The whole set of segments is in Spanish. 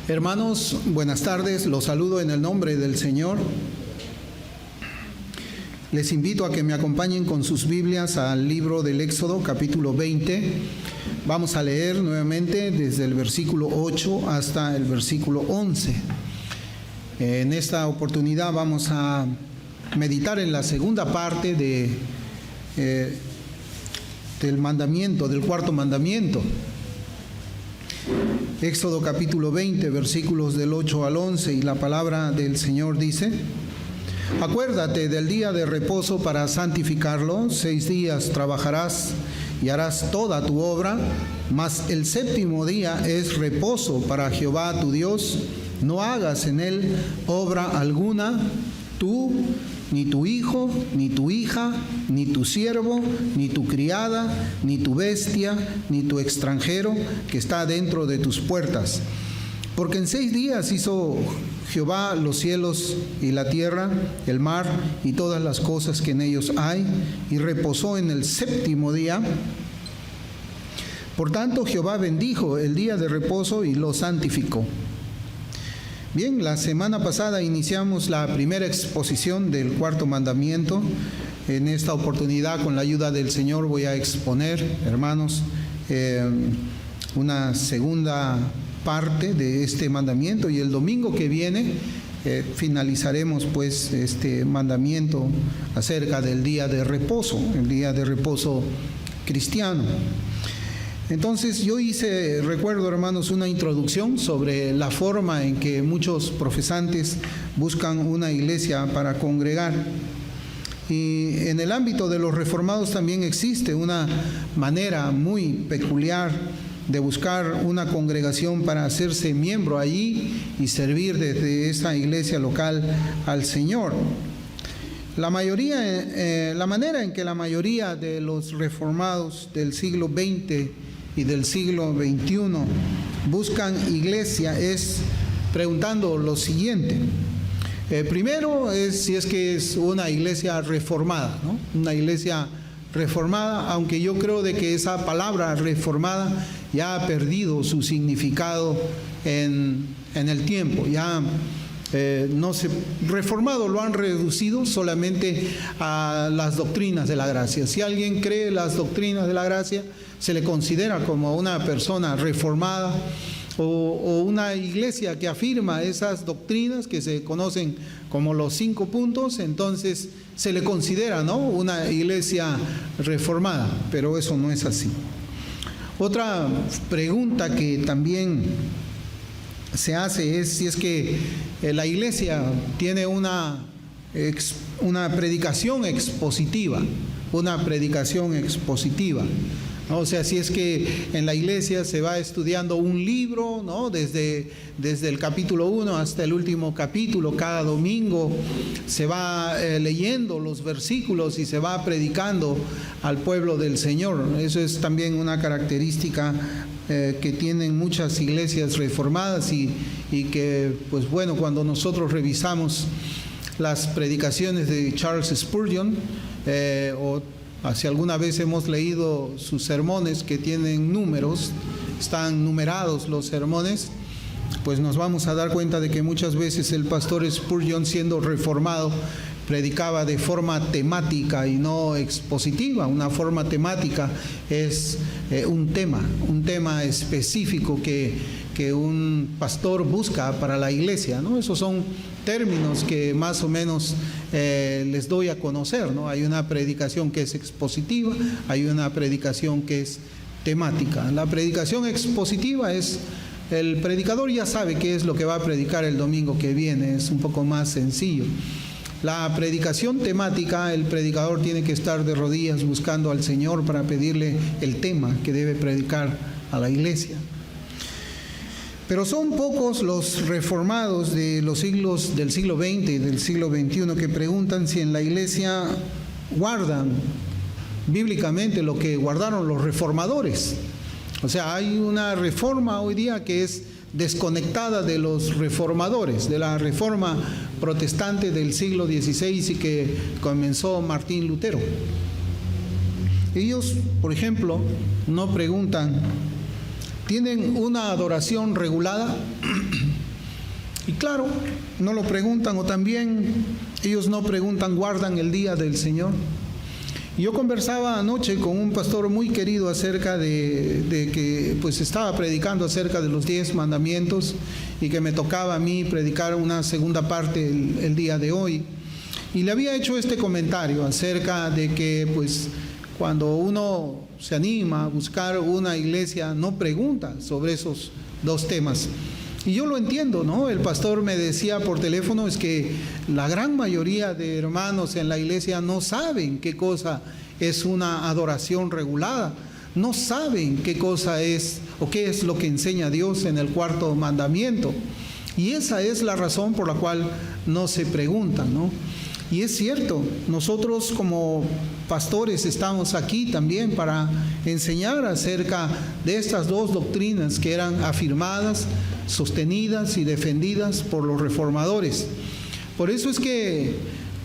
Hermanos, buenas tardes, los saludo en el nombre del Señor. Les invito a que me acompañen con sus Biblias al libro del Éxodo, capítulo 20. Vamos a leer nuevamente desde el versículo 8 hasta el versículo 11. En esta oportunidad vamos a meditar en la segunda parte del mandamiento, del cuarto mandamiento. Éxodo capítulo 20, versículos del 8 al 11, y la palabra del Señor dice: Acuérdate del día de reposo para santificarlo. 6 días trabajarás y harás toda tu obra, mas el séptimo día es reposo para Jehová tu Dios. No hagas en él obra alguna, tú, ni tu hijo, ni tu hija, ni tu siervo, ni tu criada, ni tu bestia, ni tu extranjero que está dentro de tus puertas. Porque en 6 días hizo Jehová los cielos y la tierra, el mar y todas las cosas que en ellos hay, y reposó en el séptimo día. Por tanto, Jehová bendijo el día de reposo y lo santificó. Bien, la semana pasada iniciamos la primera exposición del cuarto mandamiento. En esta oportunidad, con la ayuda del Señor, voy a exponer, hermanos, una segunda parte de este mandamiento, y el domingo que viene finalizaremos pues este mandamiento acerca del día de reposo, el día de reposo cristiano. Entonces yo recuerdo, hermanos, una introducción sobre la forma en que muchos profesantes buscan una iglesia para congregar. Y en el ámbito de los reformados también existe una manera muy peculiar de buscar una congregación para hacerse miembro allí y servir desde esa iglesia local al Señor. La manera en que la mayoría de los reformados del siglo XX y del siglo XXI buscan iglesia es preguntando lo siguiente. Primero es si es que es una iglesia reformada, ¿no? Una iglesia reformada, aunque yo creo de que esa palabra reformada ya ha perdido su significado en el tiempo. Ya reformado lo han reducido solamente a las doctrinas de la gracia. Si alguien cree las doctrinas de la gracia, se le considera como una persona reformada, o una iglesia que afirma esas doctrinas que se conocen como los 5 puntos, entonces se le considera, ¿no?, una iglesia reformada, pero eso no es así. Otra pregunta que también se hace es si es que la iglesia tiene una predicación expositiva, ¿no? O sea, si es que en la iglesia se va estudiando un libro, ¿no?, desde el capítulo 1 hasta el último capítulo, cada domingo se va leyendo los versículos y se va predicando al pueblo del Señor. Eso es también una característica que tienen muchas iglesias reformadas y que, pues bueno, cuando nosotros revisamos las predicaciones de Charles Spurgeon, si alguna vez hemos leído sus sermones que tienen números, están numerados los sermones, pues nos vamos a dar cuenta de que muchas veces el pastor Spurgeon, siendo reformado, predicaba de forma temática y no expositiva. Una forma temática es un tema específico que un pastor busca para la iglesia, ¿no? Esos son términos que más o menos les doy a conocer, ¿no? Hay una predicación que es expositiva, hay una predicación que es temática. La predicación expositiva es: el predicador ya sabe qué es lo que va a predicar el domingo que viene, es un poco más sencillo. La predicación temática, el predicador tiene que estar de rodillas buscando al Señor para pedirle el tema que debe predicar a la iglesia. Pero son pocos los reformados de los siglos del siglo XX y del siglo XXI que preguntan si en la iglesia guardan bíblicamente lo que guardaron los reformadores. O sea, hay una reforma hoy día que es desconectada de los reformadores, de la reforma protestante del siglo XVI y que comenzó Martín Lutero. Ellos, por ejemplo, no preguntan ¿Tienen una adoración regulada? Y claro, no lo preguntan, o también ellos no preguntan, guardan el día del Señor. Yo conversaba anoche con un pastor muy querido acerca de que pues estaba predicando acerca de los 10 mandamientos y que me tocaba a mí predicar una segunda parte el día de hoy. Y le había hecho este comentario acerca de que pues cuando uno se anima a buscar una iglesia no pregunta sobre esos 2 temas. Y yo lo entiendo, ¿no? El pastor me decía por teléfono, es que la gran mayoría de hermanos en la iglesia no saben qué cosa es una adoración regulada, no saben qué cosa es o qué es lo que enseña Dios en el 4.º mandamiento. Y esa es la razón por la cual no se preguntan, ¿no? Y es cierto, nosotros como pastores estamos aquí también para enseñar acerca de estas 2 doctrinas que eran afirmadas, sostenidas y defendidas por los reformadores. Por eso es que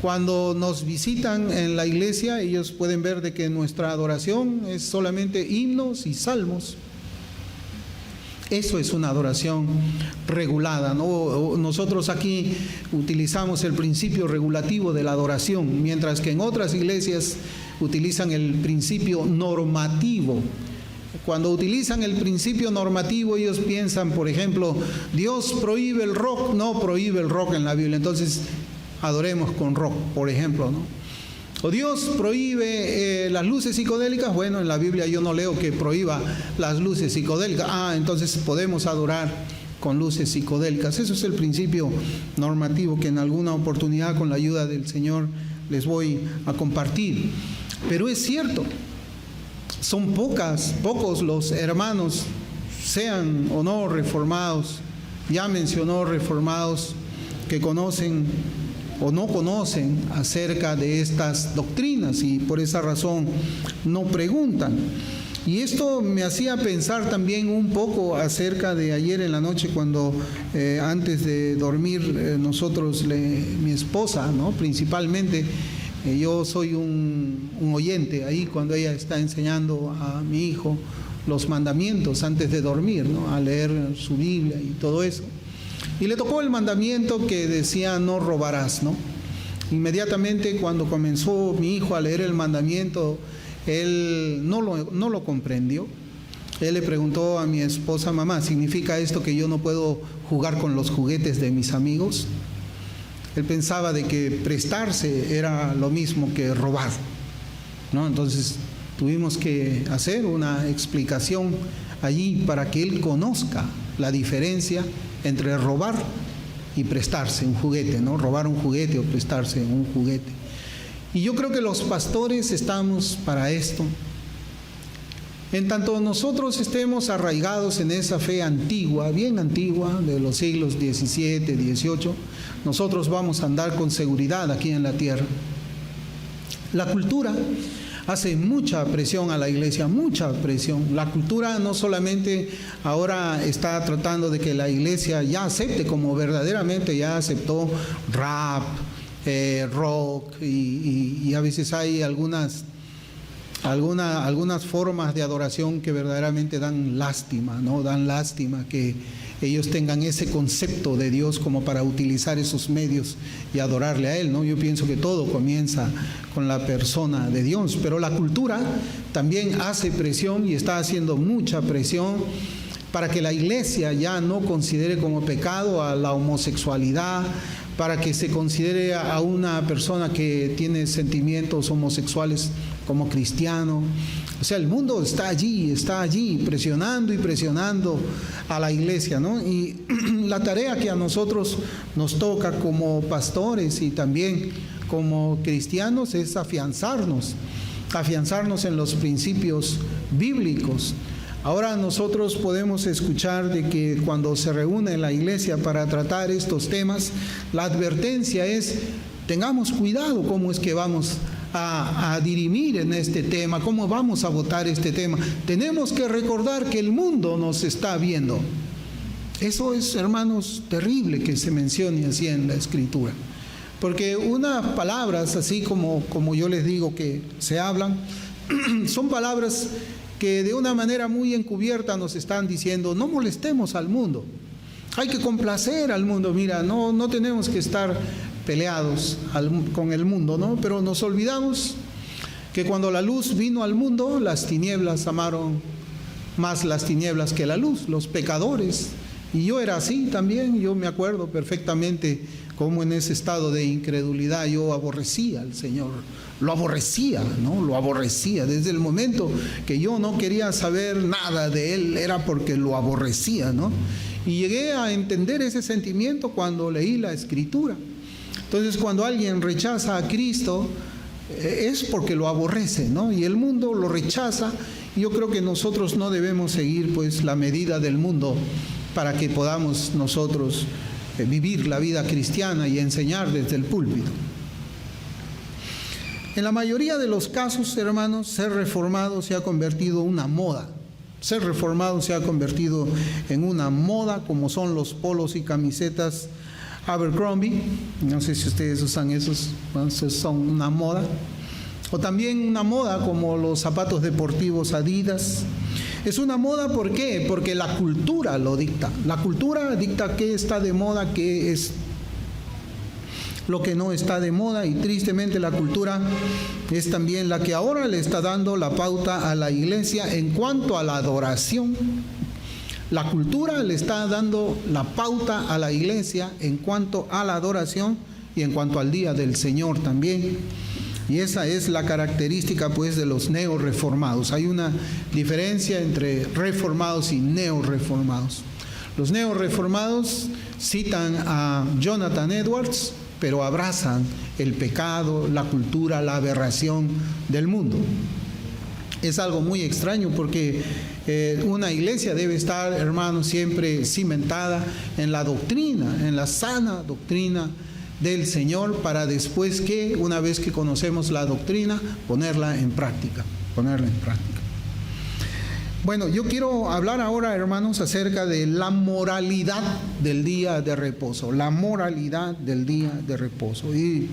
cuando nos visitan en la iglesia, ellos pueden ver de que nuestra adoración es solamente himnos y salmos. Eso es una adoración regulada, ¿no? Nosotros aquí utilizamos el principio regulativo de la adoración, mientras que en otras iglesias utilizan el principio normativo. Cuando utilizan el principio normativo, ellos piensan, por ejemplo, Dios prohíbe el rock, no prohíbe el rock en la Biblia, entonces adoremos con rock, por ejemplo, ¿no? O Dios prohíbe las luces psicodélicas, bueno, en la Biblia yo no leo que prohíba las luces psicodélicas, entonces podemos adorar con luces psicodélicas. Eso es el principio normativo que en alguna oportunidad con la ayuda del Señor les voy a compartir. Pero es cierto, son pocos los hermanos, sean o no reformados, ya mencionó reformados, que conocen o no conocen acerca de estas doctrinas y por esa razón no preguntan. Y esto me hacía pensar también un poco acerca de ayer en la noche cuando antes de dormir mi esposa, ¿no? Principalmente, yo soy un oyente ahí cuando ella está enseñando a mi hijo los mandamientos antes de dormir, ¿no? A leer su Biblia y todo eso. Y le tocó el mandamiento que decía no robarás, ¿no? Inmediatamente cuando comenzó mi hijo a leer el mandamiento, él no lo comprendió. Él le preguntó a mi esposa, mamá, ¿significa esto que yo no puedo jugar con los juguetes de mis amigos? Él pensaba de que prestarse era lo mismo que robar, ¿no? Entonces tuvimos que hacer una explicación allí para que él conozca la diferencia entre robar y prestarse un juguete, ¿no? Robar un juguete o prestarse un juguete. Y yo creo que los pastores estamos para esto. En tanto nosotros estemos arraigados en esa fe antigua, bien antigua, de los siglos XVII, XVIII, nosotros vamos a andar con seguridad aquí en la tierra. La cultura hace mucha presión a la iglesia, mucha presión. La cultura no solamente ahora está tratando de que la iglesia ya acepte, como verdaderamente ya aceptó rap, rock, y a veces hay algunas formas de adoración que verdaderamente dan lástima, ¿no? Dan lástima que ellos tengan ese concepto de Dios como para utilizar esos medios y adorarle a Él, ¿no? Yo pienso que todo comienza con la persona de Dios, pero la cultura también hace presión y está haciendo mucha presión para que la iglesia ya no considere como pecado a la homosexualidad, para que se considere a una persona que tiene sentimientos homosexuales como cristiano. O sea, el mundo está allí presionando y presionando a la iglesia, ¿no? Y la tarea que a nosotros nos toca como pastores y también como cristianos es afianzarnos en los principios bíblicos. Ahora nosotros podemos escuchar de que cuando se reúne la iglesia para tratar estos temas, la advertencia es: tengamos cuidado cómo es que vamos a dirimir en este tema, cómo vamos a votar este tema. Tenemos que recordar que el mundo nos está viendo. Eso es, hermanos, terrible que se mencione así en la Escritura. Porque unas palabras, así como yo les digo que se hablan, son palabras que de una manera muy encubierta nos están diciendo: no molestemos al mundo. hay que complacer al mundo. Mira, no tenemos que estar peleados con el mundo, ¿no? Pero nos olvidamos que cuando la luz vino al mundo, las tinieblas amaron más las tinieblas que la luz, los pecadores. Y yo era así también. Yo me acuerdo perfectamente cómo en ese estado de incredulidad yo aborrecía al Señor. Lo aborrecía, ¿no? Lo aborrecía. Desde el momento que yo no quería saber nada de Él, era porque lo aborrecía, ¿no? Y llegué a entender ese sentimiento cuando leí la Escritura. Entonces, cuando alguien rechaza a Cristo, es porque lo aborrece, ¿no? Y el mundo lo rechaza. Y yo creo que nosotros no debemos seguir, pues, la medida del mundo para que podamos nosotros vivir la vida cristiana y enseñar desde el púlpito. En la mayoría de los casos, hermanos, ser reformado se ha convertido en una moda. Ser reformado se ha convertido en una moda, como son los polos y camisetas Abercrombie. No sé si ustedes usan esos, entonces son una moda. O también una moda como los zapatos deportivos Adidas. Es una moda, ¿por qué? Porque la cultura lo dicta. La cultura dicta qué está de moda, qué es lo que no está de moda, y tristemente la cultura es también la que ahora le está dando la pauta a la iglesia en cuanto a la adoración. La cultura le está dando la pauta a la iglesia en cuanto a la adoración y en cuanto al día del Señor también. Y esa es la característica, pues, de los neorreformados. Hay una diferencia entre reformados y neorreformados. Los neorreformados citan a Jonathan Edwards, pero abrazan el pecado, la cultura, la aberración del mundo. Es algo muy extraño porque una iglesia debe estar, hermanos, siempre cimentada en la doctrina, en la sana doctrina del Señor, para después que, una vez que conocemos la doctrina, ponerla en práctica. Bueno, yo quiero hablar ahora, hermanos, acerca de la moralidad del día de reposo. La moralidad del día de reposo. Y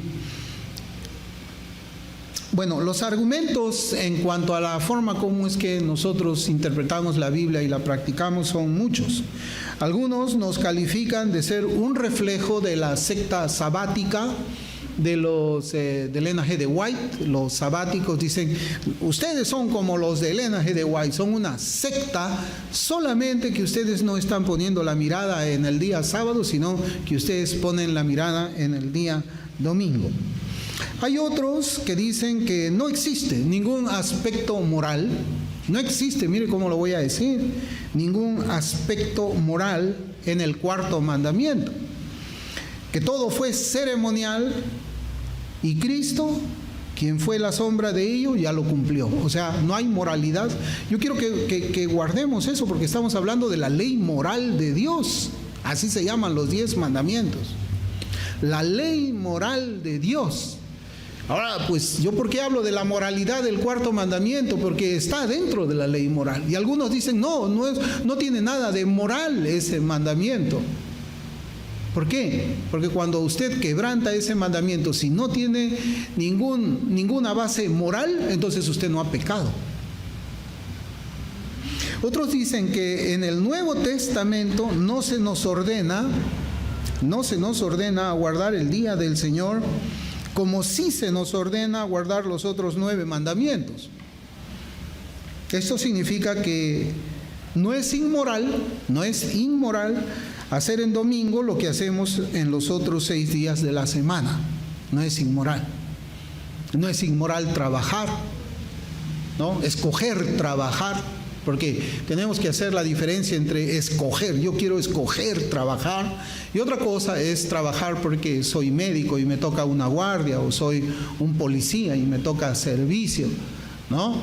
bueno, los argumentos en cuanto a la forma como es que nosotros interpretamos la Biblia y la practicamos son muchos. Algunos nos califican de ser un reflejo de la secta sabática del Ellen G. White. Los sabáticos dicen, ustedes son como los de Ellen G. White, son una secta, solamente que ustedes no están poniendo la mirada en el día sábado, sino que ustedes ponen la mirada en el día domingo. Hay otros que dicen que no existe ningún aspecto moral, no existe, mire cómo lo voy a decir, ningún aspecto moral en el cuarto mandamiento, que todo fue ceremonial y Cristo, quien fue la sombra de ello, ya lo cumplió. O sea, no hay moralidad. Yo quiero que guardemos eso, porque estamos hablando de la ley moral de Dios. Así se llaman los 10 mandamientos. La ley moral de Dios. Ahora, pues, ¿yo por qué hablo de la moralidad del cuarto mandamiento? Porque está dentro de la ley moral. Y algunos dicen, no tiene nada de moral ese mandamiento. ¿Por qué? Porque cuando usted quebranta ese mandamiento, si no tiene ninguna base moral, entonces usted no ha pecado. Otros dicen que en el Nuevo Testamento no se nos ordena a guardar el día del Señor, como sí se nos ordena guardar los otros 9 mandamientos. Esto significa que no es inmoral hacer en domingo lo que hacemos en los otros 6 días de la semana. No es inmoral. No es inmoral trabajar, ¿no? Escoger trabajar, porque tenemos que hacer la diferencia entre escoger, yo quiero escoger trabajar, y otra cosa es trabajar porque soy médico y me toca una guardia, o soy un policía y me toca servicio, ¿no?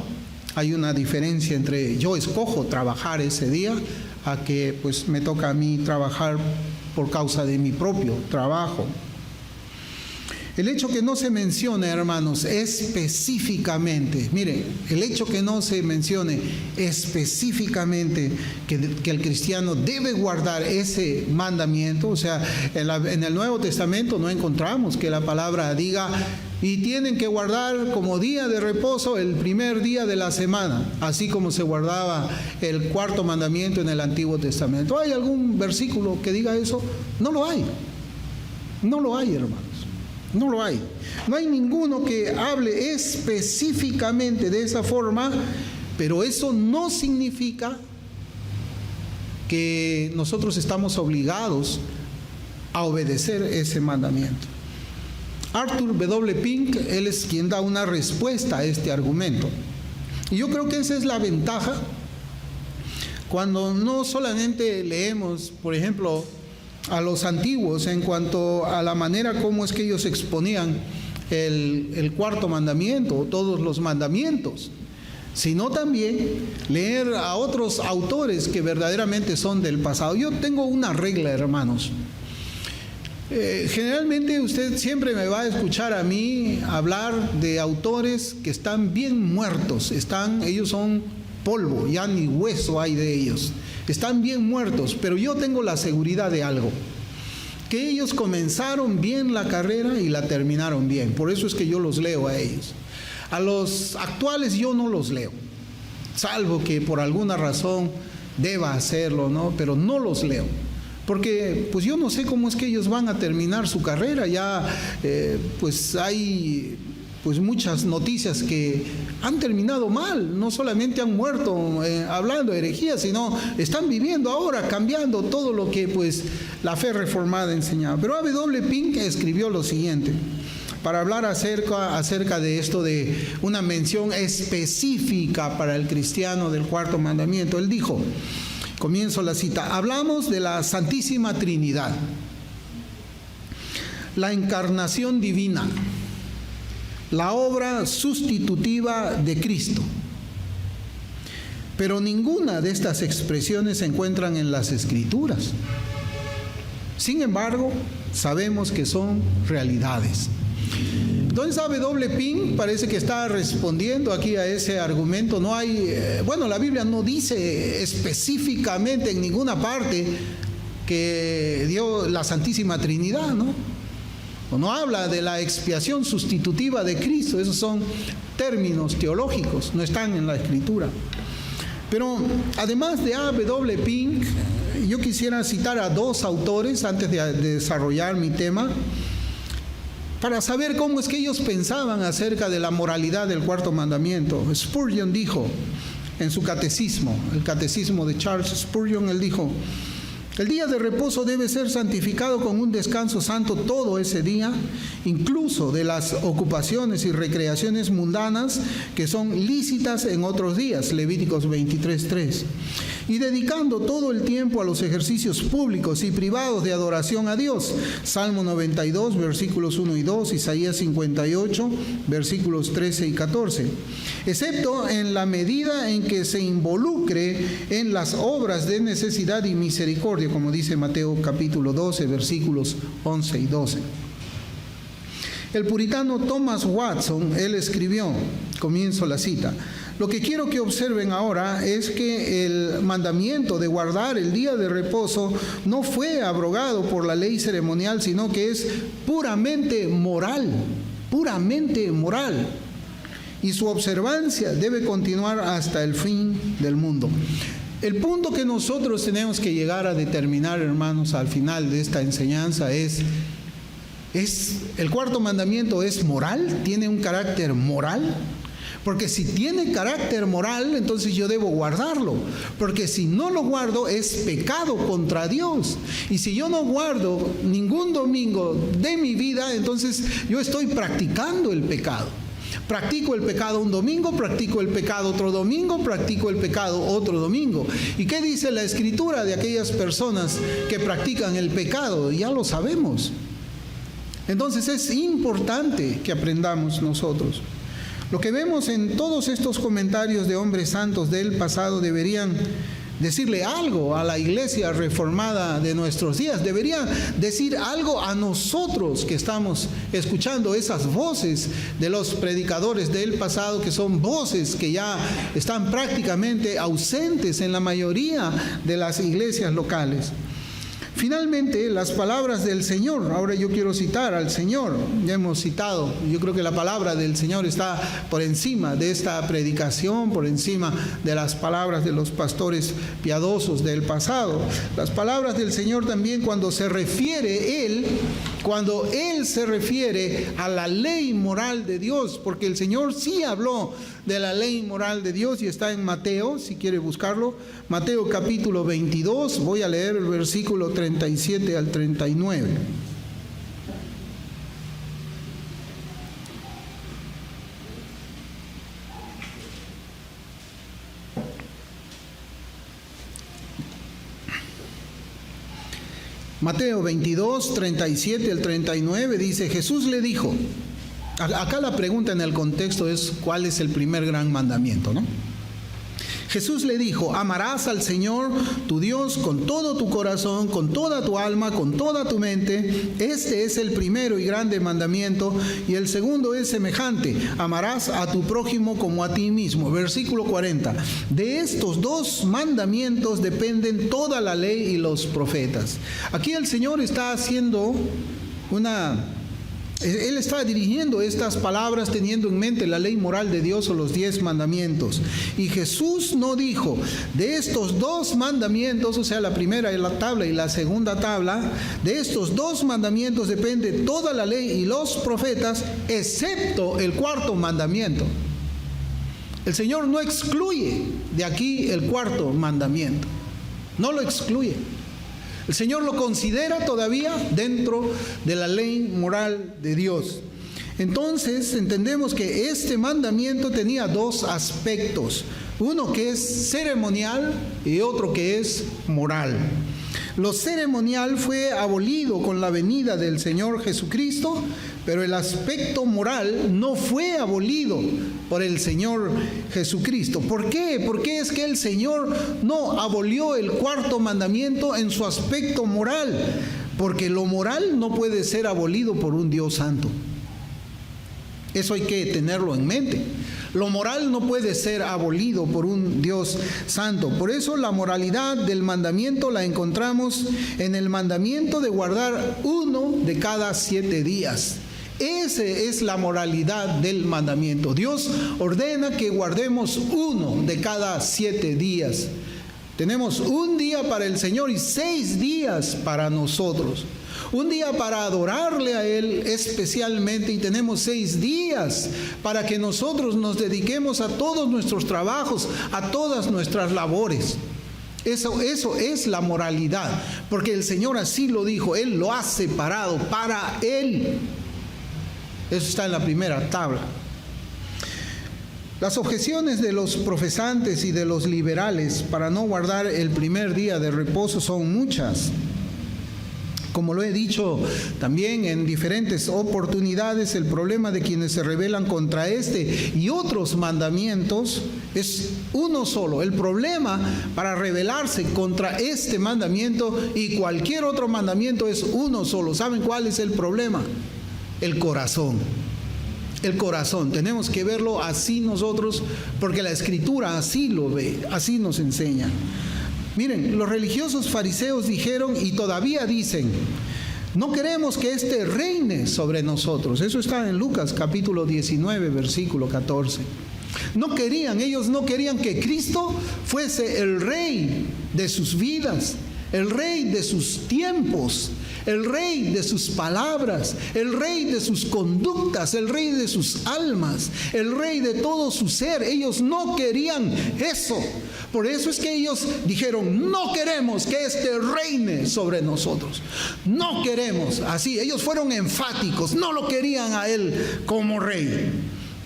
Hay una diferencia entre yo escojo trabajar ese día a que pues me toca a mí trabajar por causa de mi propio trabajo. El hecho que no se mencione, hermanos, específicamente, miren, el hecho que no se mencione específicamente que el cristiano debe guardar ese mandamiento, o sea, en el Nuevo Testamento no encontramos que la palabra diga y tienen que guardar como día de reposo el primer día de la semana, así como se guardaba el cuarto mandamiento en el Antiguo Testamento. ¿Hay algún versículo que diga eso? No lo hay. No lo hay, hermanos. No lo hay. No hay ninguno que hable específicamente de esa forma, pero eso no significa que nosotros estamos obligados a obedecer ese mandamiento. Arthur W. Pink, él es quien da una respuesta a este argumento. Y yo creo que esa es la ventaja cuando no solamente leemos, por ejemplo, a los antiguos en cuanto a la manera como es que ellos exponían el cuarto mandamiento o todos los mandamientos, sino también leer a otros autores que verdaderamente son del pasado. Yo tengo una regla, hermanos. Generalmente usted siempre me va a escuchar a mí hablar de autores que están bien muertos, ellos son polvo, ya ni hueso hay de ellos, están bien muertos, pero yo tengo la seguridad de algo, que ellos comenzaron bien la carrera y la terminaron bien, por eso es que yo los leo a ellos. A los actuales yo no los leo, salvo que por alguna razón deba hacerlo, ¿no? Pero no los leo. Porque pues yo no sé cómo es que ellos van a terminar su carrera. Ya pues hay pues muchas noticias que han terminado mal, no solamente han muerto hablando de herejía, sino están viviendo ahora, cambiando todo lo que pues la fe reformada enseñaba. Pero A.W. Pink escribió lo siguiente, para hablar acerca de esto, de una mención específica para el cristiano del cuarto mandamiento. Él dijo, comienzo la cita, hablamos de la Santísima Trinidad, la encarnación divina, la obra sustitutiva de Cristo. Pero ninguna de estas expresiones se encuentran en las Escrituras. Sin embargo, sabemos que son realidades. Entonces A.W. Pink parece que está respondiendo aquí a ese argumento. No hay, la Biblia no dice específicamente en ninguna parte que dio la Santísima Trinidad, ¿no? O no habla de la expiación sustitutiva de Cristo. Esos son términos teológicos, no están en la Escritura. Pero además de A.W. Pink, yo quisiera citar a dos autores antes de desarrollar mi tema, para saber cómo es que ellos pensaban acerca de la moralidad del cuarto mandamiento. Spurgeon dijo en su catecismo, el catecismo de Charles Spurgeon, él dijo, el día de reposo debe ser santificado con un descanso santo todo ese día, incluso de las ocupaciones y recreaciones mundanas que son lícitas en otros días, Levíticos 23:3, y dedicando todo el tiempo a los ejercicios públicos y privados de adoración a Dios, Salmo 92, versículos 1 y 2, Isaías 58, versículos 13 y 14, excepto en la medida en que se involucre en las obras de necesidad y misericordia, como dice Mateo capítulo 12, versículos 11 y 12. El puritano Thomas Watson, él escribió, comienzo la cita, lo que quiero que observen ahora es que el mandamiento de guardar el día de reposo no fue abrogado por la ley ceremonial, sino que es puramente moral, y su observancia debe continuar hasta el fin del mundo. El punto que nosotros tenemos que llegar a determinar, hermanos, al final de esta enseñanza es el cuarto mandamiento es moral, tiene un carácter moral, porque si tiene carácter moral, entonces yo debo guardarlo, porque si no lo guardo es pecado contra Dios, y si yo no guardo ningún domingo de mi vida, entonces yo estoy practicando el pecado. Practico el pecado un domingo, practico el pecado otro domingo, practico el pecado otro domingo. ¿Y qué dice la Escritura de aquellas personas que practican el pecado? Ya lo sabemos. Entonces es importante que aprendamos nosotros. Lo que vemos en todos estos comentarios de hombres santos del pasado deberían decirle algo a la iglesia reformada de nuestros días, debería decir algo a nosotros que estamos escuchando esas voces de los predicadores del pasado, que son voces que ya están prácticamente ausentes en la mayoría de las iglesias locales. Finalmente, las palabras del Señor. Ahora yo quiero citar al Señor. Ya hemos citado. Yo creo que la palabra del Señor está por encima de esta predicación, por encima de las palabras de los pastores piadosos del pasado. Las palabras del Señor también cuando se refiere cuando Él se refiere a la ley moral de Dios, porque el Señor sí habló de la ley moral de Dios y está en Mateo, si quiere buscarlo, Mateo capítulo 22, voy a leer el versículo 37 al 39. Mateo 22, 37 al 39 dice, Jesús le dijo, acá la pregunta en el contexto es, ¿cuál es el primer gran mandamiento, no? Jesús le dijo, amarás al Señor tu Dios con todo tu corazón, con toda tu alma, con toda tu mente. Este es el primero y grande mandamiento, y el segundo es semejante, amarás a tu prójimo como a ti mismo. Versículo 40. De estos dos mandamientos dependen toda la ley y los profetas. Aquí el Señor está haciendo Él está dirigiendo estas palabras teniendo en mente la ley moral de Dios o los 10 mandamientos. Y Jesús no dijo, de estos dos mandamientos, o sea, la primera es la tabla y la segunda tabla, de estos dos mandamientos depende toda la ley y los profetas, excepto el cuarto mandamiento. El Señor no excluye de aquí el cuarto mandamiento. No lo excluye. El Señor lo considera todavía dentro de la ley moral de Dios. Entonces entendemos que este mandamiento tenía dos aspectos. Uno que es ceremonial y otro que es moral. Lo ceremonial fue abolido con la venida del Señor Jesucristo, pero el aspecto moral no fue abolido por el Señor Jesucristo. ¿Por qué? Porque es que el Señor no abolió el cuarto mandamiento en su aspecto moral, porque lo moral no puede ser abolido por un Dios santo. Eso hay que tenerlo en mente. Lo moral no puede ser abolido por un Dios santo. Por eso la moralidad del mandamiento la encontramos en el mandamiento de guardar 1 de cada 7 días. Esa es la moralidad del mandamiento. Dios ordena que guardemos 1 de cada 7 días. Tenemos un día para el Señor y 6 días para nosotros. Un día para adorarle a Él especialmente y tenemos 6 días para que nosotros nos dediquemos a todos nuestros trabajos, a todas nuestras labores. Eso es la moralidad, porque el Señor así lo dijo, Él lo ha separado para Él. Eso está en la primera tabla. Las objeciones de los profesantes y de los liberales para no guardar el primer día de reposo son muchas. Como lo he dicho también en diferentes oportunidades, el problema de quienes se rebelan contra este y otros mandamientos es uno solo. El problema para rebelarse contra este mandamiento y cualquier otro mandamiento es uno solo. ¿Saben cuál es el problema? El corazón. El corazón. Tenemos que verlo así nosotros, porque la Escritura así lo ve, así nos enseña. Miren, los religiosos fariseos dijeron y todavía dicen, no queremos que éste reine sobre nosotros. Eso está en Lucas capítulo 19, versículo 14. Ellos no querían que Cristo fuese el rey de sus vidas, el rey de sus tiempos, el rey de sus palabras, el rey de sus conductas, el rey de sus almas, el rey de todo su ser. Ellos no querían eso. Por eso es que ellos dijeron, no queremos que éste reine sobre nosotros. No queremos. Así, ellos fueron enfáticos, no lo querían a él como rey.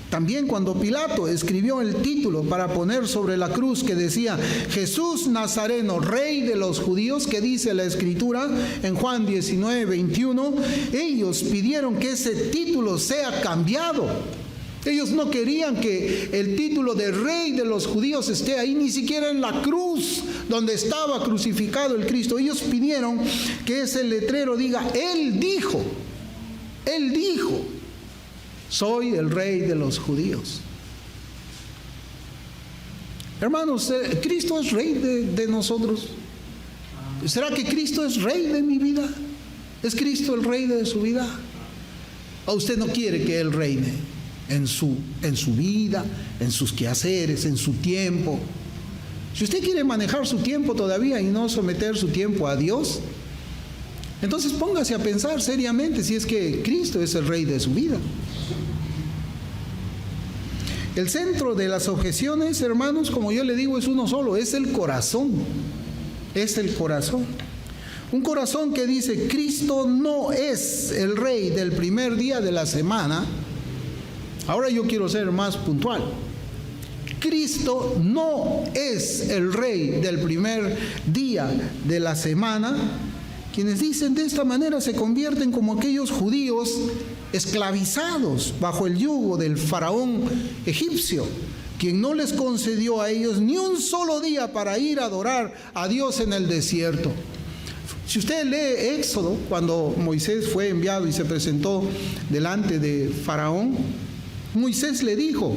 También cuando Pilato escribió el título para poner sobre la cruz que decía Jesús Nazareno, Rey de los Judíos, que dice la Escritura en Juan 19, 21, ellos pidieron que ese título sea cambiado. Ellos no querían que el título de Rey de los Judíos esté ahí, ni siquiera en la cruz donde estaba crucificado el Cristo. Ellos pidieron que ese letrero diga, Él dijo, soy el Rey de los Judíos. Hermanos, Cristo es Rey de nosotros. ¿Será que Cristo es rey de mi vida? ¿Es Cristo el rey de su vida? ¿O usted no quiere que Él reine en su vida, en sus quehaceres, en su tiempo? Si usted quiere manejar su tiempo todavía y no someter su tiempo a Dios, entonces póngase a pensar seriamente si es que Cristo es el rey de su vida. El centro de las objeciones, hermanos, como yo le digo, es uno solo, es el corazón. Es el corazón. Un corazón que dice, Cristo no es el rey del primer día de la semana. Ahora yo quiero ser más puntual. Cristo no es el rey del primer día de la semana. Quienes dicen de esta manera se convierten como aquellos judíos esclavizados bajo el yugo del faraón egipcio, quien no les concedió a ellos ni un solo día para ir a adorar a Dios en el desierto. Si usted lee Éxodo, cuando Moisés fue enviado y se presentó delante de Faraón, Moisés le dijo,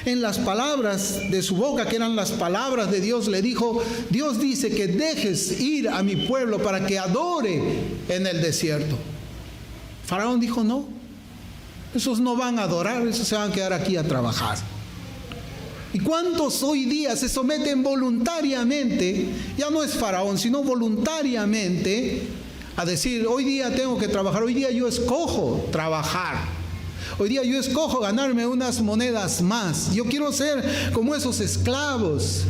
en las palabras de su boca, que eran las palabras de Dios, le dijo, Dios dice que dejes ir a mi pueblo para que adore en el desierto. Faraón dijo, no, esos no van a adorar, esos se van a quedar aquí a trabajar. ¿Y cuántos hoy día se someten voluntariamente? Ya no es Faraón, sino voluntariamente a decir, hoy día tengo que trabajar, hoy día yo escojo trabajar. Hoy día yo escojo ganarme unas monedas más. Yo quiero ser como esos esclavos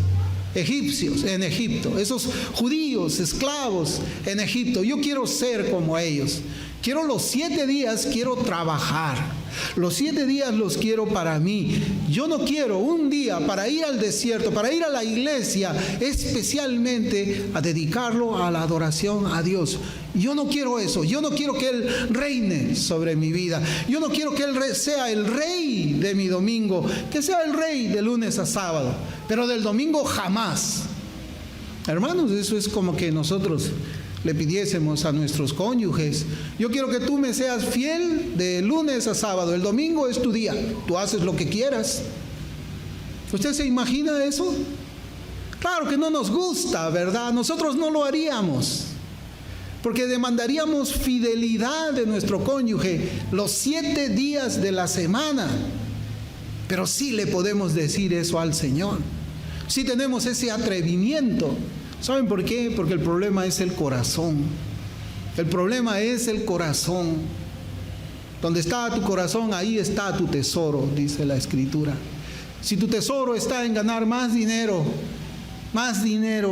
egipcios en Egipto, esos judíos esclavos en Egipto. Yo quiero ser como ellos. Quiero los 7 días, quiero trabajar. Los 7 días los quiero para mí. Yo no quiero un día para ir al desierto, para ir a la iglesia, especialmente a dedicarlo a la adoración a Dios. Yo no quiero eso. Yo no quiero que Él reine sobre mi vida. Yo no quiero que Él sea el rey de mi domingo, que sea el rey de lunes a sábado, pero del domingo jamás. Hermanos, eso es como que nosotros le pidiésemos a nuestros cónyuges, yo quiero que tú me seas fiel de lunes a sábado, el domingo es tu día, tú haces lo que quieras. ¿Usted se imagina eso? Claro que no nos gusta, ¿verdad? Nosotros no lo haríamos, porque demandaríamos fidelidad de nuestro cónyuge los 7 días de la semana. Pero sí le podemos decir eso al Señor, sí tenemos ese atrevimiento. ¿Saben por qué? Porque el problema es el corazón. El problema es el corazón. Donde está tu corazón, ahí está tu tesoro, dice la Escritura. Si tu tesoro está en ganar más dinero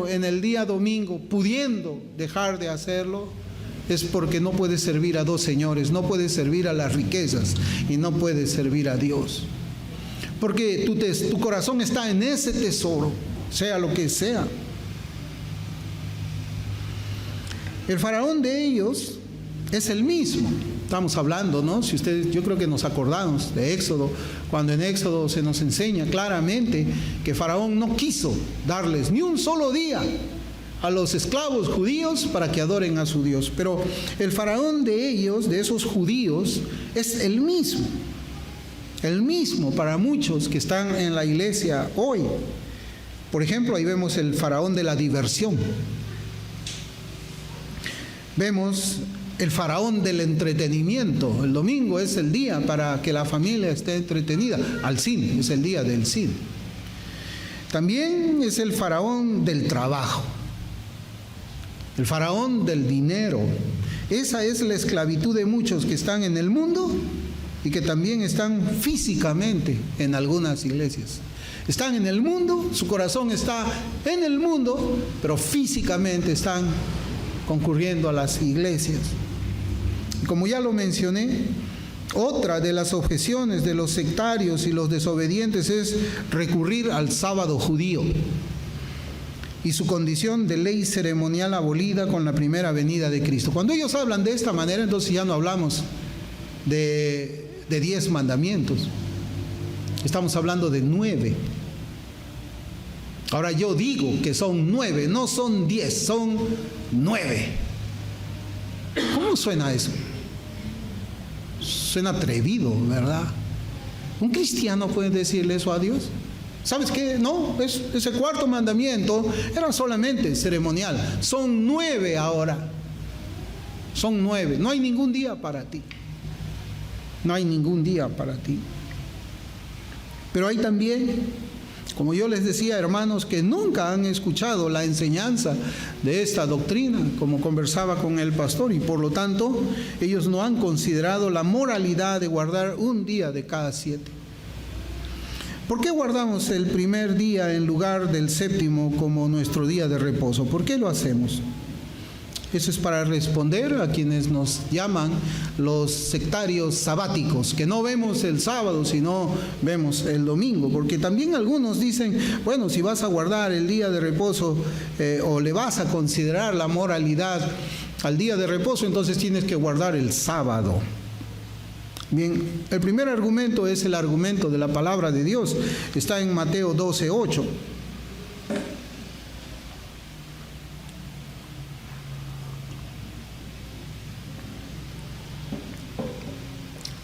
en el día domingo, pudiendo dejar de hacerlo, es porque no puedes servir a dos señores, no puedes servir a las riquezas y no puedes servir a Dios. Porque tu corazón está en ese tesoro, sea lo que sea. El faraón de ellos es el mismo. Estamos hablando, ¿no? Si ustedes, yo creo que nos acordamos de Éxodo, cuando en Éxodo se nos enseña claramente que Faraón no quiso darles ni un solo día a los esclavos judíos para que adoren a su Dios. Pero el faraón de ellos, de esos judíos, es el mismo para muchos que están en la iglesia hoy. Por ejemplo, ahí vemos el faraón de la diversión. Vemos el faraón del entretenimiento. El domingo es el día para que la familia esté entretenida. Al cine, es el día del cine. También es el faraón del trabajo. El faraón del dinero. Esa es la esclavitud de muchos que están en el mundo y que también están físicamente en algunas iglesias. Están en el mundo, su corazón está en el mundo, pero físicamente están concurriendo a las iglesias. Y como ya lo mencioné, otra de las objeciones de los sectarios y los desobedientes es recurrir al sábado judío y su condición de ley ceremonial abolida con la primera venida de Cristo. Cuando ellos hablan de esta manera, entonces ya no hablamos de 10 mandamientos, estamos hablando de 9. Ahora yo digo que son 9, no son 10, son 9. ¿Cómo suena eso? Suena atrevido, ¿verdad? ¿Un cristiano puede decirle eso a Dios? ¿Sabes qué? No, ese cuarto mandamiento era solamente ceremonial. Son 9 ahora. Son 9. No hay ningún día para ti. No hay ningún día para ti. Pero hay también, como yo les decía, hermanos que nunca han escuchado la enseñanza de esta doctrina, como conversaba con el pastor, y por lo tanto ellos no han considerado la moralidad de guardar un día de cada 7. ¿Por qué guardamos el primer día en lugar del séptimo como nuestro día de reposo? ¿Por qué lo hacemos? Eso es para responder a quienes nos llaman los sectarios sabáticos, que no vemos el sábado, sino vemos el domingo. Porque también algunos dicen, bueno, si vas a guardar el día de reposo o le vas a considerar la moralidad al día de reposo, entonces tienes que guardar el sábado. Bien, el primer argumento es el argumento de la palabra de Dios. Está en Mateo 12:8.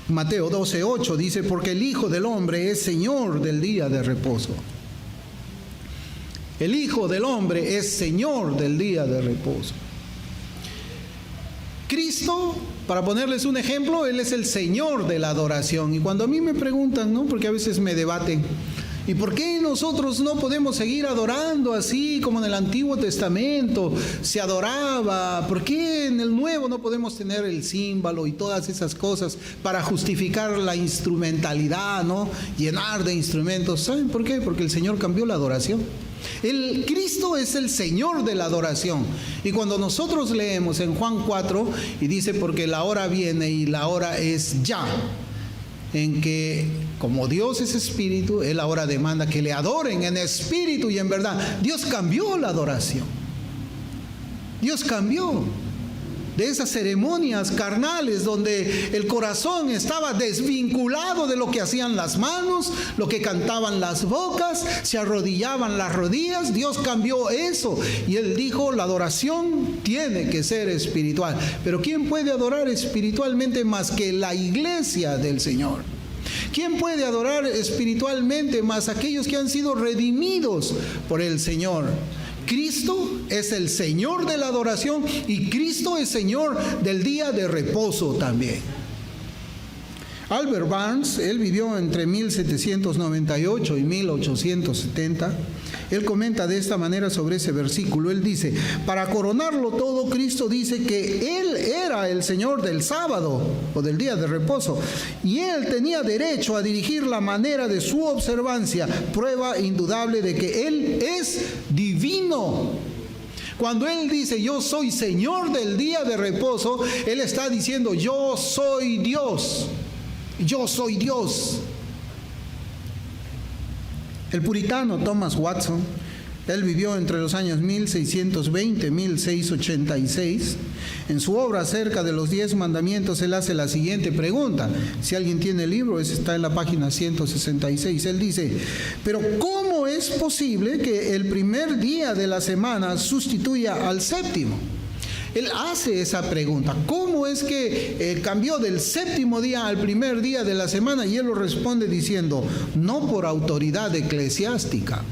Mateo 12:8 dice, porque el Hijo del Hombre es Señor del día de reposo. El Hijo del Hombre es Señor del día de reposo. Cristo, para ponerles un ejemplo, Él es el Señor de la adoración. Y cuando a mí me preguntan, ¿no? Porque a veces me debaten, ¿y por qué nosotros no podemos seguir adorando así como en el Antiguo Testamento se adoraba? ¿Por qué en el Nuevo no podemos tener el címbalo y todas esas cosas para justificar la instrumentalidad, ¿no? Llenar de instrumentos. ¿Saben por qué? Porque el Señor cambió la adoración. El Cristo es el Señor de la adoración. Y cuando nosotros leemos en Juan 4 y dice, porque la hora viene y la hora es ya, en que como Dios es espíritu, Él ahora demanda que le adoren en espíritu y en verdad. Dios cambió la adoración. Dios cambió de esas ceremonias carnales donde el corazón estaba desvinculado de lo que hacían las manos, lo que cantaban las bocas, se arrodillaban las rodillas. Dios cambió eso y Él dijo, la adoración tiene que ser espiritual. Pero ¿quién puede adorar espiritualmente más que la iglesia del Señor? ¿Quién puede adorar espiritualmente más aquellos que han sido redimidos por el Señor? Cristo es el Señor de la adoración y Cristo es Señor del día de reposo también. Albert Barnes, él vivió entre 1798 y 1870. Él comenta de esta manera sobre ese versículo. Él dice, para coronarlo todo, Cristo dice que Él era el Señor del sábado o del día de reposo y Él tenía derecho a dirigir la manera de su observancia, prueba indudable de que Él es divino. Cuando Él dice, yo soy Señor del día de reposo, Él está diciendo, yo soy Dios. Yo soy Dios. El puritano Thomas Watson, él vivió entre los años 1620 y 1686. En su obra acerca de los 10 mandamientos, él hace la siguiente pregunta. Si alguien tiene el libro, está en la página 166. Él dice, pero ¿cómo es posible que el primer día de la semana sustituya al séptimo? Él hace esa pregunta, ¿cómo es que cambió del séptimo día al primer día de la semana? Y él lo responde diciendo, no por autoridad eclesiástica.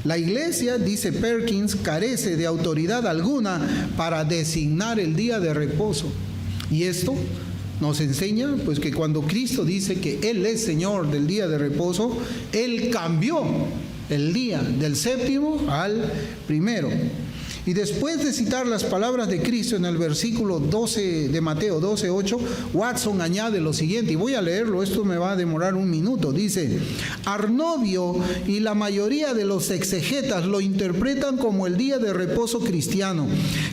La iglesia, dice Perkins, carece de autoridad alguna para designar el día de reposo. Y esto nos enseña pues que cuando Cristo dice que Él es Señor del día de reposo, Él cambió el día del séptimo al primero. Y después de citar las palabras de Cristo en el versículo 12 de Mateo 12:8, Watson añade lo siguiente, y voy a leerlo, esto me va a demorar un minuto. Dice, Arnovio y la mayoría de los exegetas lo interpretan como el día de reposo cristiano,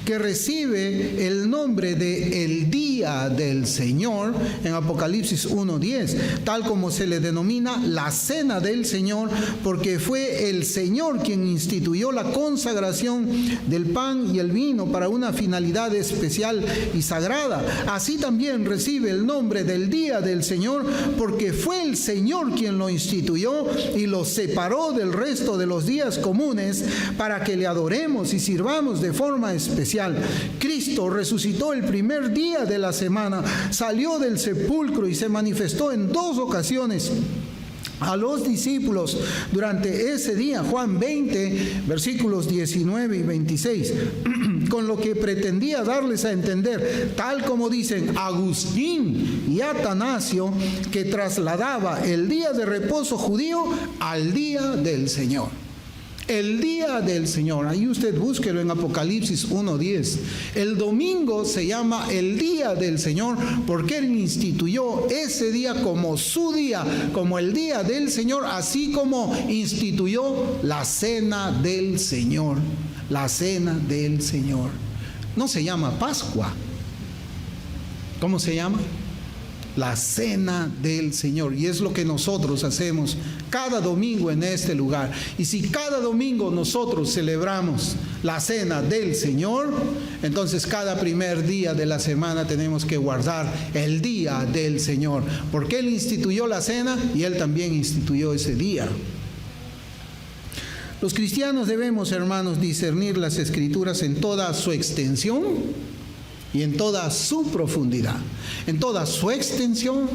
que recibe el nombre de el día del Señor en Apocalipsis 1:10, tal como se le denomina la cena del Señor, porque fue el Señor quien instituyó la consagración del pan y el vino para una finalidad especial y sagrada. Así también recibe el nombre del día del Señor, porque fue el Señor quien lo instituyó y lo separó del resto de los días comunes para que le adoremos y sirvamos de forma especial. Cristo resucitó el primer día de la semana, salió del sepulcro y se manifestó en 2 ocasiones a los discípulos durante ese día, Juan 20, versículos 19 y 26, con lo que pretendía darles a entender, tal como dicen Agustín y Atanasio, que trasladaba el día de reposo judío al día del Señor. El día del Señor, ahí usted búsquelo en Apocalipsis 1:10. El domingo se llama el día del Señor porque Él instituyó ese día como su día, como el día del Señor, así como instituyó la cena del Señor. La cena del Señor. No se llama Pascua. ¿Cómo se llama? La cena del Señor. Y es lo que nosotros hacemos cada domingo en este lugar. Y si cada domingo nosotros celebramos la cena del Señor, entonces cada primer día de la semana tenemos que guardar el día del Señor, porque Él instituyó la cena y Él también instituyó ese día. Los cristianos debemos, hermanos, discernir las Escrituras en toda su extensión y en toda su profundidad, en toda su extensión,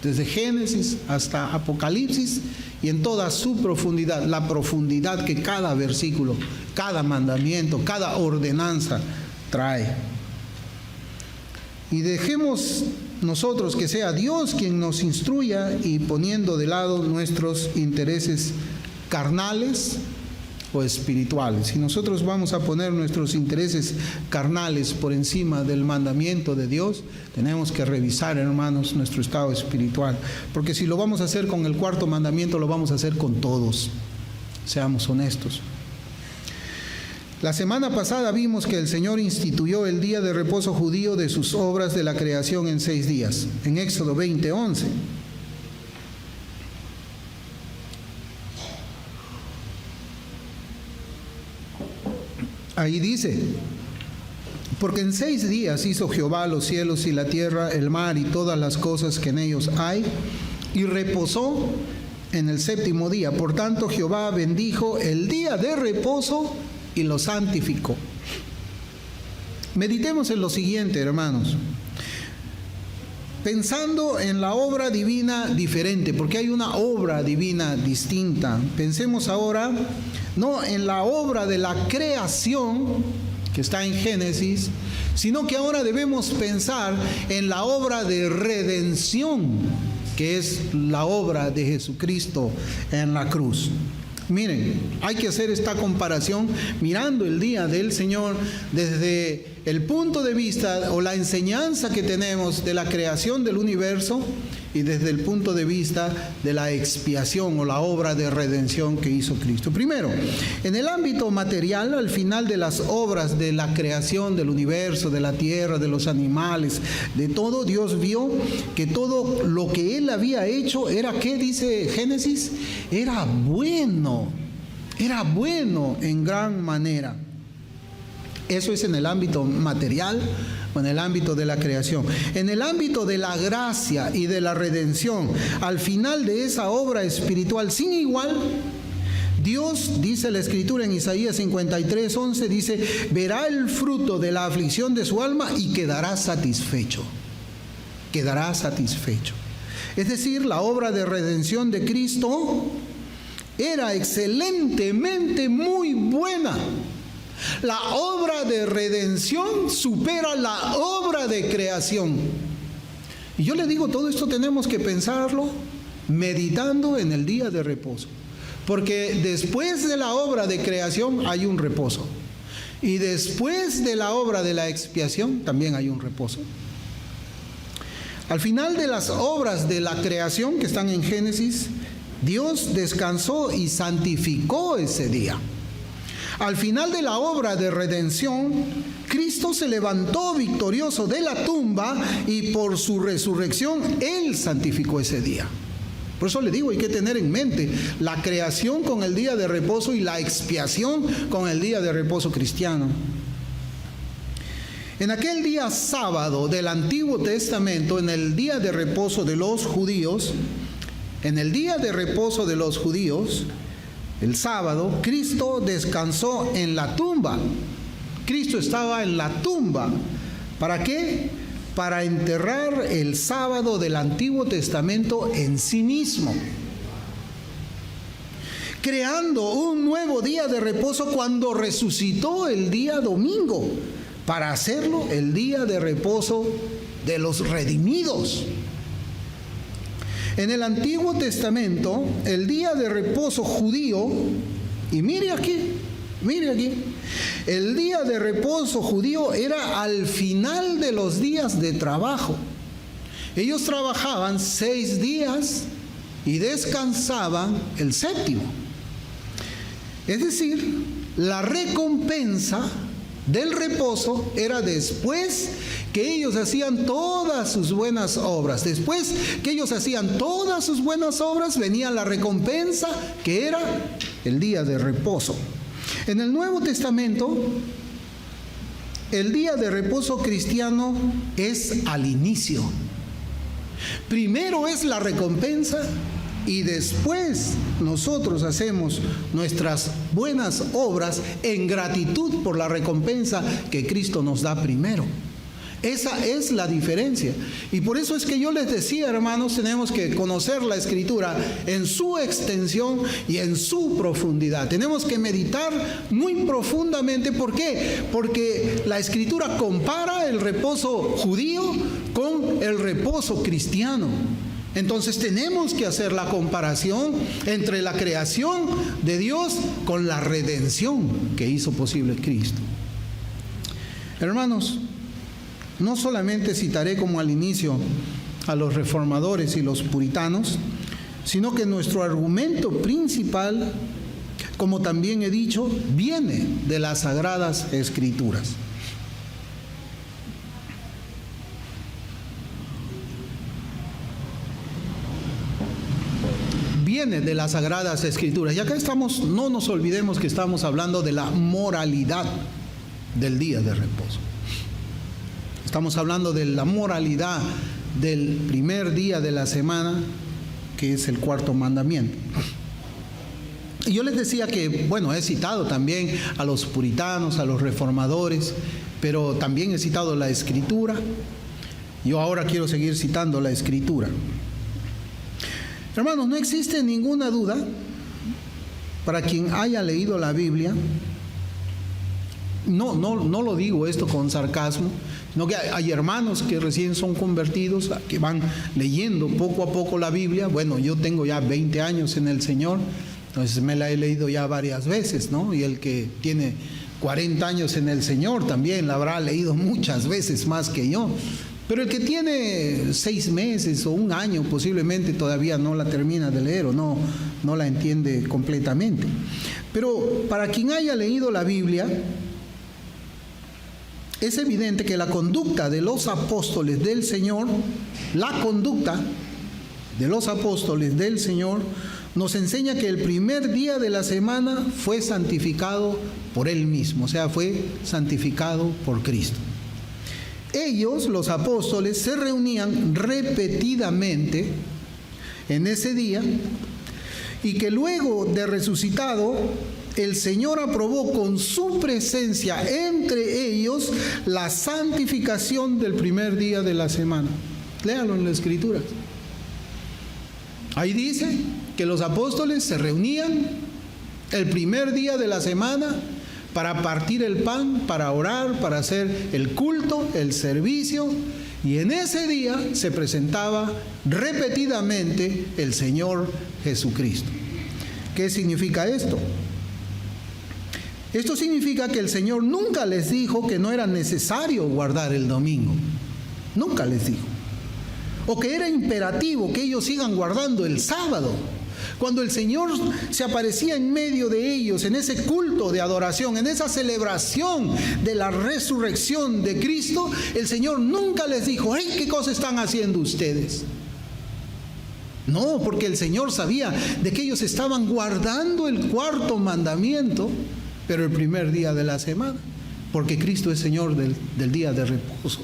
desde Génesis hasta Apocalipsis, y en toda su profundidad, la profundidad que cada versículo, cada mandamiento, cada ordenanza trae. Y dejemos nosotros que sea Dios quien nos instruya, y poniendo de lado nuestros intereses carnales o espirituales. Si nosotros vamos a poner nuestros intereses carnales por encima del mandamiento de Dios, tenemos que revisar, hermanos, nuestro estado espiritual, porque si lo vamos a hacer con el cuarto mandamiento, lo vamos a hacer con todos. Seamos honestos. La semana pasada vimos que el Señor instituyó el día de reposo judío de sus obras de la creación en 6 días, en Éxodo 20:11. Ahí dice: porque en 6 días hizo Jehová los cielos y la tierra, el mar y todas las cosas que en ellos hay, y reposó en el 7º día. Por tanto, Jehová bendijo el día de reposo y lo santificó. Meditemos en lo siguiente, hermanos. Pensando en la obra divina diferente, porque hay una obra divina distinta. Pensemos ahora no en la obra de la creación que está en Génesis, sino que ahora debemos pensar en la obra de redención, que es la obra de Jesucristo en la cruz. Miren, hay que hacer esta comparación mirando el día del Señor desde el punto de vista o la enseñanza que tenemos de la creación del universo y desde el punto de vista de la expiación o la obra de redención que hizo Cristo. Primero, en el ámbito material, al final de las obras de la creación del universo, de la tierra, de los animales, de todo, Dios vio que todo lo que Él había hecho era, ¿qué dice Génesis? Era bueno en gran manera. Eso es en el ámbito material o en el ámbito de la creación. En el ámbito de la gracia y de la redención, al final de esa obra espiritual sin igual, Dios, dice la Escritura en Isaías 53:11, dice: verá el fruto de la aflicción de su alma y quedará satisfecho. Quedará satisfecho. Es decir, la obra de redención de Cristo era excelentemente muy buena. La obra de redención supera la obra de creación. Y yo le digo, todo esto tenemos que pensarlo meditando en el día de reposo. Porque después de la obra de creación hay un reposo. Y después de la obra de la expiación también hay un reposo. Al final de las obras de la creación que están en Génesis, Dios descansó y santificó ese día. Al final de la obra de redención, Cristo se levantó victorioso de la tumba y por su resurrección Él santificó ese día. Por eso le digo, hay que tener en mente la creación con el día de reposo y la expiación con el día de reposo cristiano. En aquel día sábado del Antiguo Testamento, en el día de reposo de los judíos, el sábado, Cristo descansó en la tumba. Cristo estaba en la tumba. ¿Para qué? Para enterrar el sábado del Antiguo Testamento en sí mismo. creando un nuevo día de reposo cuando resucitó el día domingo, para hacerlo el día de reposo de los redimidos. En el Antiguo Testamento, el día de reposo judío, y mire aquí, el día de reposo judío era al final de los días de trabajo. Ellos trabajaban 6 días y descansaban el séptimo. Es decir, la recompensa del reposo era después que ellos hacían todas sus buenas obras. Después que ellos hacían todas sus buenas obras, venía la recompensa, que era el día de reposo. En el Nuevo Testamento, el día de reposo cristiano es al inicio. Primero es la recompensa y después nosotros hacemos nuestras buenas obras en gratitud por la recompensa que Cristo nos da primero. Esa es la diferencia. Y por eso es que yo les decía, hermanos, tenemos que conocer la Escritura en su extensión y en su profundidad. Tenemos que meditar muy profundamente. ¿Por qué? Porque la Escritura compara el reposo judío con el reposo cristiano. Entonces tenemos que hacer la comparación entre la creación de Dios con la redención que hizo posible Cristo. Hermanos, no solamente citaré como al inicio a los reformadores y los puritanos, sino que nuestro argumento principal, como también he dicho, viene de las Sagradas Escrituras. Viene de las Sagradas Escrituras. Y acá estamos, no nos olvidemos que estamos hablando de la moralidad del día de reposo. Estamos hablando de la moralidad del primer día de la semana, que es el 4º mandamiento. Y yo les decía que, bueno, he citado también a los puritanos, a los reformadores, pero también he citado la Escritura. Yo ahora quiero seguir citando la Escritura. Hermanos, no existe ninguna duda para quien haya leído la Biblia. No lo digo esto con sarcasmo, sino que hay hermanos que recién son convertidos, que van leyendo poco a poco la Biblia. Bueno, yo tengo ya 20 años en el Señor, entonces me la he leído ya varias veces, ¿no? Y el que tiene 40 años en el Señor también la habrá leído muchas veces más que yo. Pero el que tiene 6 meses o 1 año posiblemente todavía no la termina de leer o no la entiende completamente. Pero para quien haya leído la Biblia, es evidente que la conducta de los apóstoles del Señor, nos enseña que el primer día de la semana fue santificado por Él mismo, o sea, fue santificado por Cristo. Ellos, los apóstoles, se reunían repetidamente en ese día y que luego de resucitado, el Señor aprobó con su presencia entre ellos la santificación del primer día de la semana. Léalo en la Escritura. Ahí dice que los apóstoles se reunían el primer día de la semana para partir el pan, para orar, para hacer el culto, el servicio, y en ese día se presentaba repetidamente el Señor Jesucristo. ¿Qué significa esto? Esto significa que el Señor nunca les dijo que no era necesario guardar el domingo. Nunca les dijo. O que era imperativo que ellos sigan guardando el sábado. Cuando el Señor se aparecía en medio de ellos, en ese culto de adoración, en esa celebración de la resurrección de Cristo, el Señor nunca les dijo: ¡hey, qué cosa están haciendo ustedes! No, porque el Señor sabía de que ellos estaban guardando el 4º mandamiento, pero el primer día de la semana, porque Cristo es Señor del día de reposo.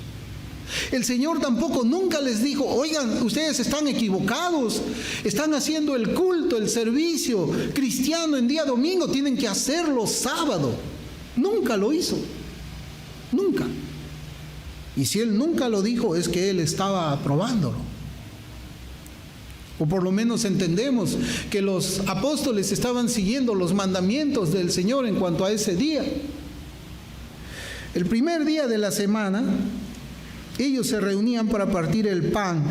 El Señor tampoco nunca les dijo: oigan, ustedes están equivocados, están haciendo el culto, el servicio cristiano en día domingo, tienen que hacerlo sábado. Nunca lo hizo, nunca. Y si Él nunca lo dijo, es que Él estaba aprobándolo. O por lo menos entendemos que los apóstoles estaban siguiendo los mandamientos del Señor en cuanto a ese día. El primer día de la semana, ellos se reunían para partir el pan.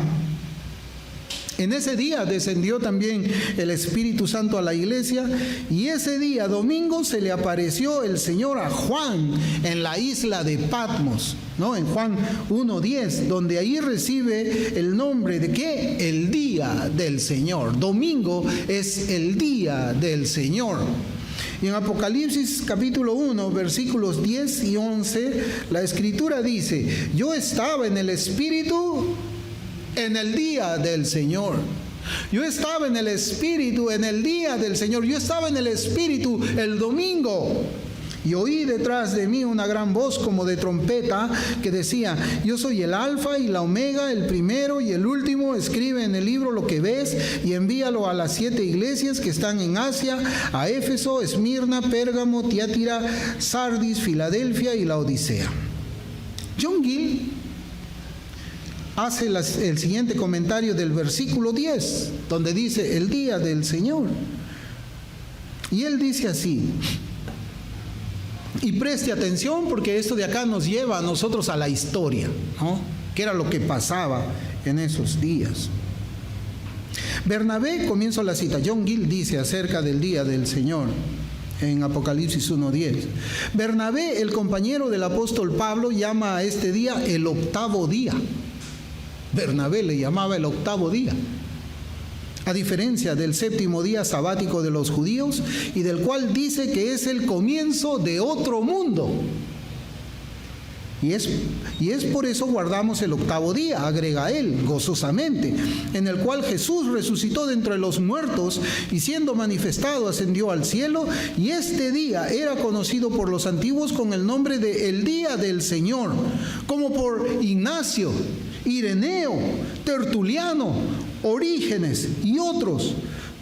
En ese día descendió también el Espíritu Santo a la iglesia, y ese día, domingo, se le apareció el Señor a Juan en la isla de Patmos, ¿no? En Juan 1:10, donde ahí recibe el nombre de ¿qué? El día del Señor. Domingo es el día del Señor. Y en Apocalipsis capítulo 1, versículos 10 y 11, la Escritura dice: yo estaba en el Espíritu en el día del Señor. Yo estaba en el Espíritu en el día del Señor. Yo estaba en el Espíritu el domingo. Y oí detrás de mí una gran voz como de trompeta que decía: yo soy el Alfa y la Omega, el primero y el último. Escribe en el libro lo que ves y envíalo a las 7 iglesias que están en Asia: a Éfeso, Esmirna, Pérgamo, Tiatira, Sardis, Filadelfia y la Odisea. John Gill hace el siguiente comentario del versículo 10, donde dice el día del Señor. Y él dice así, y preste atención porque esto de acá nos lleva a nosotros a la historia, ¿no? ¿Qué era lo que pasaba en esos días? Bernabé, comienzo la cita, John Gill dice acerca del día del Señor en Apocalipsis 1:10. Bernabé, el compañero del apóstol Pablo, llama a este día el octavo día. Bernabé le llamaba el octavo día, a diferencia del séptimo día sabático de los judíos, y del cual dice que es el comienzo de otro mundo. Y es por eso guardamos el octavo día, agrega él, gozosamente, en el cual Jesús resucitó de entre los muertos y siendo manifestado ascendió al cielo, y este día era conocido por los antiguos con el nombre de el día del Señor, como por Ignacio, Ireneo, Tertuliano, Orígenes y otros,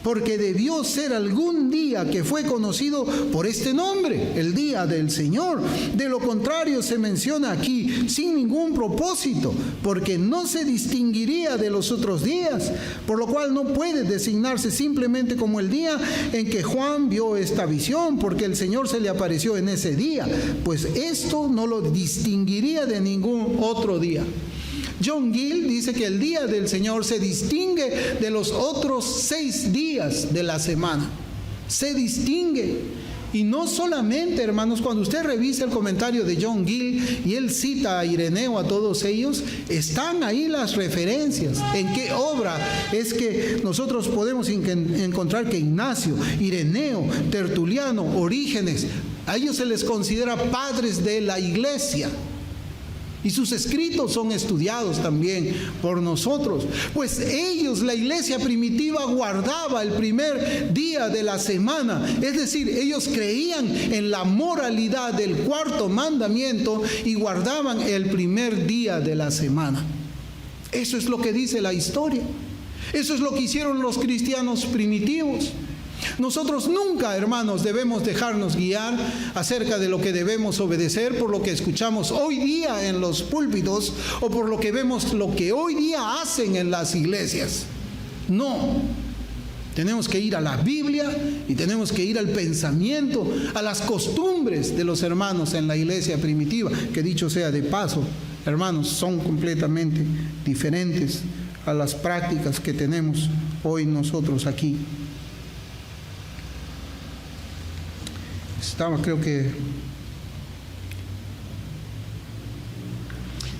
porque debió ser algún día que fue conocido por este nombre, el día del Señor. De lo contrario se menciona aquí sin ningún propósito, porque no se distinguiría de los otros días, por lo cual no puede designarse simplemente como el día en que Juan vio esta visión, porque el Señor se le apareció en ese día, pues esto no lo distinguiría de ningún otro día. John Gill dice que el día del Señor se distingue de los otros 6 días de la semana. Se distingue. Y no solamente, hermanos, cuando usted revisa el comentario de John Gill y él cita a Ireneo, a todos ellos, están ahí las referencias. ¿En qué obra es que nosotros podemos encontrar que Ignacio, Ireneo, Tertuliano, Orígenes, a ellos se les considera padres de la iglesia? Y sus escritos son estudiados también por nosotros. Pues ellos, la iglesia primitiva, guardaba el primer día de la semana. Es decir, ellos creían en la moralidad del cuarto mandamiento y guardaban el primer día de la semana. Eso es lo que dice la historia. Eso es lo que hicieron los cristianos primitivos. Nosotros nunca, hermanos, debemos dejarnos guiar acerca de lo que debemos obedecer por lo que escuchamos hoy día en los púlpitos o por lo que vemos lo que hoy día hacen en las iglesias. No, tenemos que ir a la Biblia y tenemos que ir al pensamiento, a las costumbres de los hermanos en la iglesia primitiva, que dicho sea de paso, hermanos, son completamente diferentes a las prácticas que tenemos hoy nosotros aquí. Creo que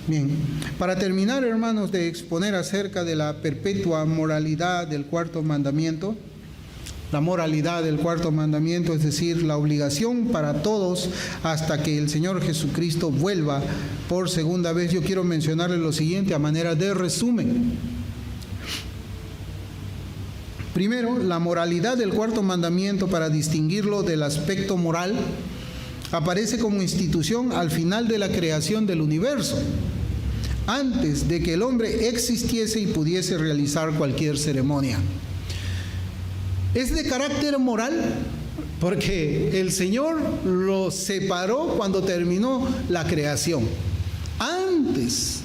bien, para terminar, hermanos, de exponer acerca de la perpetua moralidad del cuarto mandamiento, la moralidad del cuarto mandamiento, es decir, la obligación para todos hasta que el Señor Jesucristo vuelva por segunda vez, yo quiero mencionarles lo siguiente a manera de resumen. Primero, la moralidad del cuarto mandamiento, para distinguirlo del aspecto moral, aparece como institución al final de la creación del universo, antes de que el hombre existiese y pudiese realizar cualquier ceremonia. Es de carácter moral porque el Señor lo separó cuando terminó la creación. Antes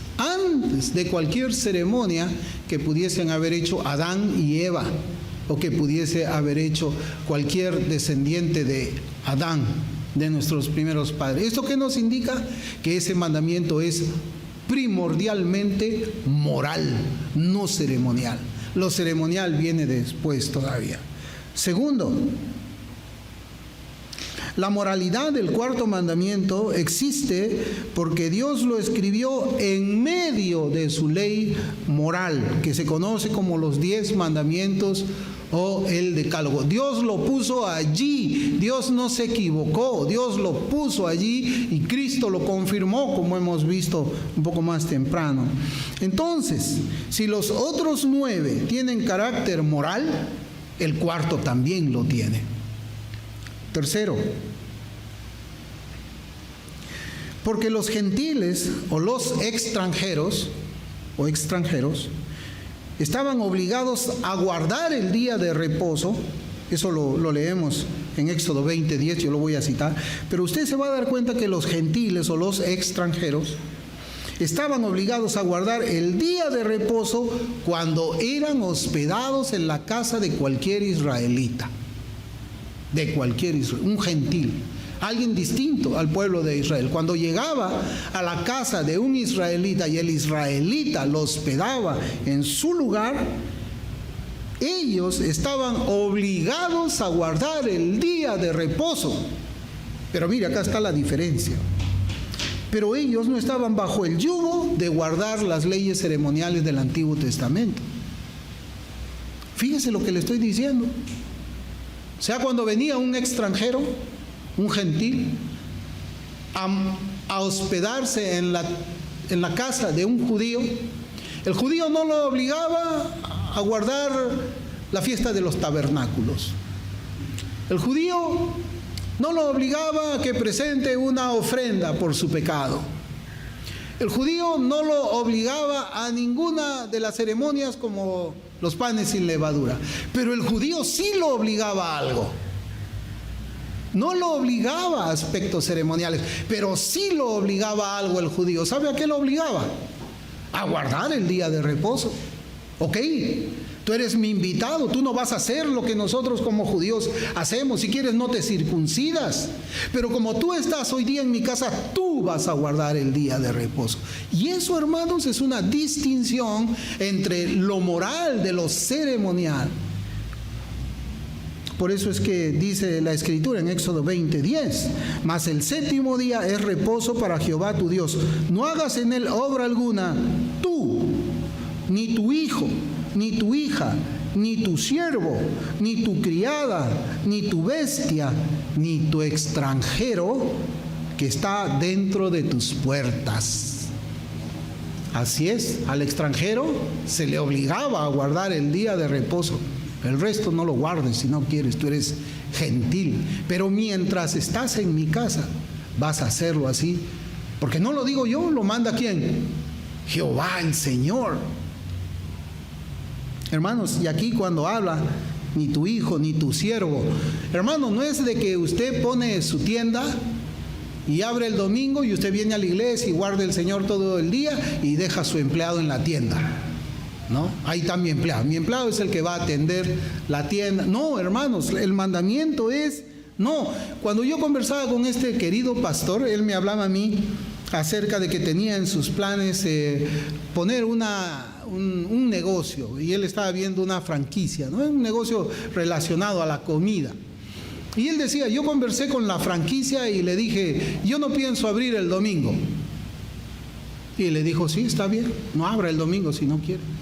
antes de cualquier ceremonia que pudiesen haber hecho Adán y Eva, o que pudiese haber hecho cualquier descendiente de Adán, de nuestros primeros padres. ¿Esto qué nos indica? Que ese mandamiento es primordialmente moral, no ceremonial. Lo ceremonial viene después todavía. Segundo, la moralidad del cuarto mandamiento existe porque Dios lo escribió en medio de su ley moral, que se conoce como los 10 mandamientos o el decálogo. Dios lo puso allí, Dios no se equivocó, Dios lo puso allí y Cristo lo confirmó, como hemos visto un poco más temprano. Entonces, si los otros 9 tienen carácter moral, el cuarto también lo tiene. Tercero, porque los gentiles o los extranjeros estaban obligados a guardar el día de reposo. Eso lo leemos en Éxodo 20:10, yo lo voy a citar. Pero usted se va a dar cuenta que los gentiles o los extranjeros estaban obligados a guardar el día de reposo cuando eran hospedados en la casa de cualquier israelita. De cualquier israelita, un gentil, alguien distinto al pueblo de Israel. Cuando llegaba a la casa de un israelita y el israelita lo hospedaba en su lugar, ellos estaban obligados a guardar el día de reposo. Pero mire, acá está la diferencia. Pero ellos no estaban bajo el yugo de guardar las leyes ceremoniales del Antiguo Testamento. Fíjese lo que le estoy diciendo. O sea, cuando venía un extranjero, un gentil, a hospedarse en la casa de un judío, el judío no lo obligaba a guardar la fiesta de los tabernáculos. El judío no lo obligaba a que presente una ofrenda por su pecado. El judío no lo obligaba a ninguna de las ceremonias como los panes sin levadura. Pero el judío sí lo obligaba a algo. No lo obligaba a aspectos ceremoniales, pero sí lo obligaba a algo el judío. ¿Sabe a qué lo obligaba? A guardar el día de reposo. Ok, tú eres mi invitado, tú no vas a hacer lo que nosotros como judíos hacemos. Si quieres no te circuncidas, pero como tú estás hoy día en mi casa, tú vas a guardar el día de reposo. Y eso, hermanos, es una distinción entre lo moral de lo ceremonial. Por eso es que dice la Escritura en Éxodo 20:10, mas el séptimo día es reposo para Jehová tu Dios. No hagas en él obra alguna, tú, ni tu hijo, ni tu hija, ni tu siervo, ni tu criada, ni tu bestia, ni tu extranjero que está dentro de tus puertas. Así es, al extranjero se le obligaba a guardar el día de reposo. El resto no lo guardes si no quieres, tú eres gentil. Pero mientras estás en mi casa, vas a hacerlo así. Porque no lo digo yo, lo manda ¿quién? Jehová el Señor. Hermanos, y aquí cuando habla, ni tu hijo, ni tu siervo. Hermano, no es de que usted pone su tienda y abre el domingo y usted viene a la iglesia y guarda el Señor todo el día y deja a su empleado en la tienda. ¿No? Ahí está mi empleado. Mi empleado es el que va a atender la tienda. No, hermanos, el mandamiento es no. Cuando yo conversaba con este querido pastor, él me hablaba a mí acerca de que tenía en sus planes poner un negocio, y él estaba viendo una franquicia, ¿no? Un negocio relacionado a la comida. Y él decía, yo conversé con la franquicia y le dije, yo no pienso abrir el domingo. Y le dijo, sí, está bien, no abra el domingo si no quiere.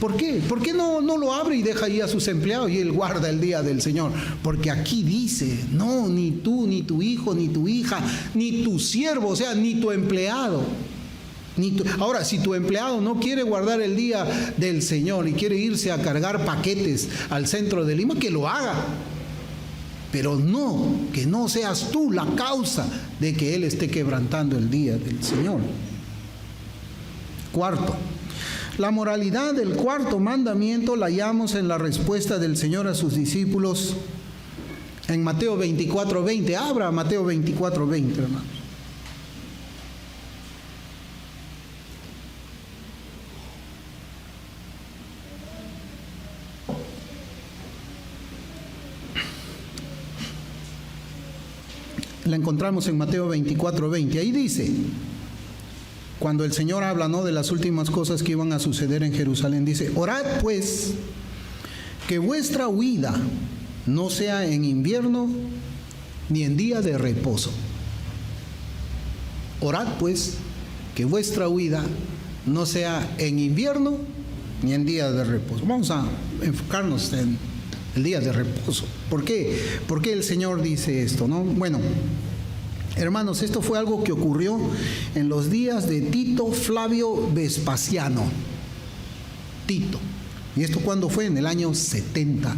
¿Por qué? ¿Por qué no lo abre y deja ahí a sus empleados y él guarda el día del Señor? Porque aquí dice, no, ni tú, ni tu hijo, ni tu hija, ni tu siervo, o sea, ni tu empleado. Ahora, si tu empleado no quiere guardar el día del Señor y quiere irse a cargar paquetes al centro de Lima, que lo haga. Pero no, que no seas tú la causa de que él esté quebrantando el día del Señor. Cuarto, la moralidad del cuarto mandamiento la hallamos en la respuesta del Señor a sus discípulos en Mateo 24:20. Abra Mateo 24:20, hermanos. La encontramos en Mateo 24:20. Ahí dice, cuando el Señor habla, ¿no?, de las últimas cosas que iban a suceder en Jerusalén, dice: orad pues que vuestra huida no sea en invierno ni en día de reposo. Orad pues que vuestra huida no sea en invierno ni en día de reposo. Vamos a enfocarnos en el día de reposo. ¿Por qué? ¿Por qué el Señor dice esto, no? Bueno, hermanos, esto fue algo que ocurrió en los días de Tito Flavio Vespasiano. Tito. ¿Y esto cuándo fue? En el año 70,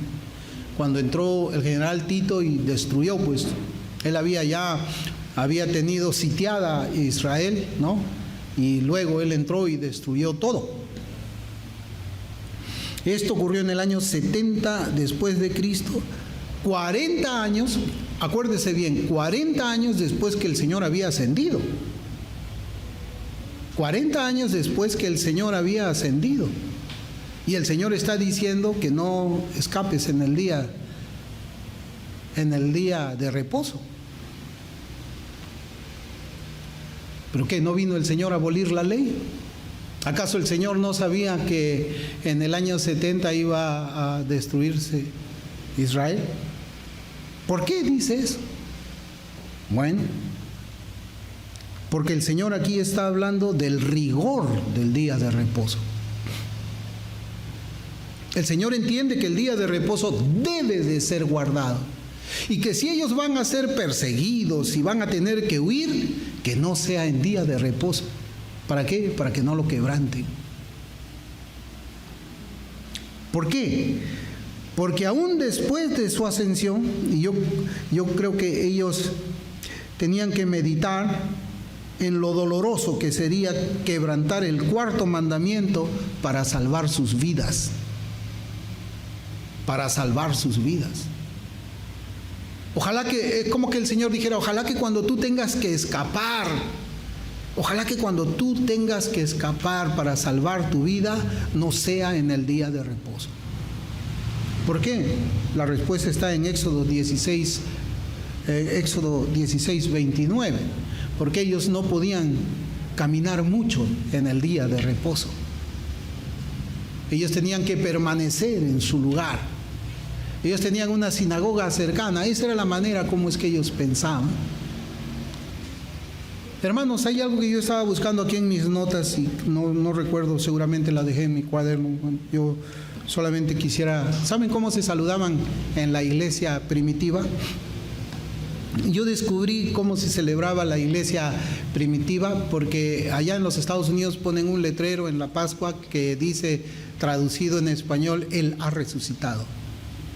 cuando entró el general Tito y destruyó, pues, él había tenido sitiada Israel, ¿no? Y luego él entró y destruyó todo. Esto ocurrió en el año 70 después de Cristo, 40 años, acuérdese bien, 40 años después que el Señor había ascendido. 40 años después que el Señor había ascendido. Y el Señor está diciendo que no escapes en el día de reposo. ¿Pero qué? ¿No vino el Señor a abolir la ley? ¿Acaso el Señor no sabía que en el año 70 iba a destruirse Israel? ¿Por qué dice eso? Bueno, porque el Señor aquí está hablando del rigor del día de reposo. El Señor entiende que el día de reposo debe de ser guardado y que si ellos van a ser perseguidos y van a tener que huir, que no sea en día de reposo. ¿Para qué? Para que no lo quebranten. ¿Por qué? Porque aún después de su ascensión, y yo creo que ellos tenían que meditar en lo doloroso que sería quebrantar el cuarto mandamiento para salvar sus vidas. Para salvar sus vidas. Ojalá que, como que el Señor dijera, ojalá que cuando tú tengas que escapar, para salvar tu vida, no sea en el día de reposo. ¿Por qué? La respuesta está en Éxodo 16:29, porque ellos no podían caminar mucho en el día de reposo. Ellos tenían que permanecer en su lugar. Ellos tenían una sinagoga cercana. Esa era la manera como es que ellos pensaban. Hermanos, hay algo que yo estaba buscando aquí en mis notas y no recuerdo, seguramente la dejé en mi cuaderno. Yo solamente quisiera... ¿Saben cómo se saludaban en la iglesia primitiva? Yo descubrí cómo se celebraba la iglesia primitiva porque allá en los Estados Unidos ponen un letrero en la Pascua que dice, traducido en español, Él ha resucitado.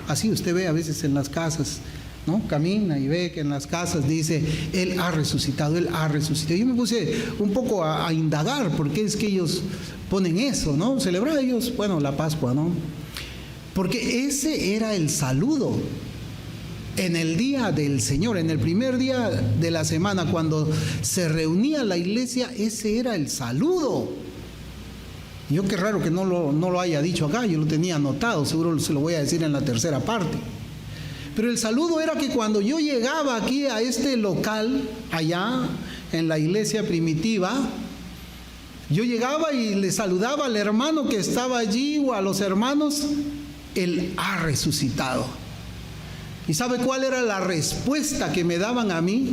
Así usted ve a veces en las casas, ¿no? Camina y ve que en las casas dice, Él ha resucitado, Él ha resucitado. Yo me puse un poco a indagar por qué es que ellos ponen eso, ¿no? Celebrar ellos, bueno, la Pascua, ¿no? Porque ese era el saludo. En el día del Señor, en el primer día de la semana, cuando se reunía la iglesia, ese era el saludo. Yo qué raro que no lo haya dicho acá, yo lo tenía anotado, seguro se lo voy a decir en la tercera parte. Pero el saludo era que cuando yo llegaba aquí a este local, allá en la iglesia primitiva, yo llegaba y le saludaba al hermano que estaba allí o a los hermanos, Él ha resucitado. ¿Y sabe cuál era la respuesta que me daban a mí?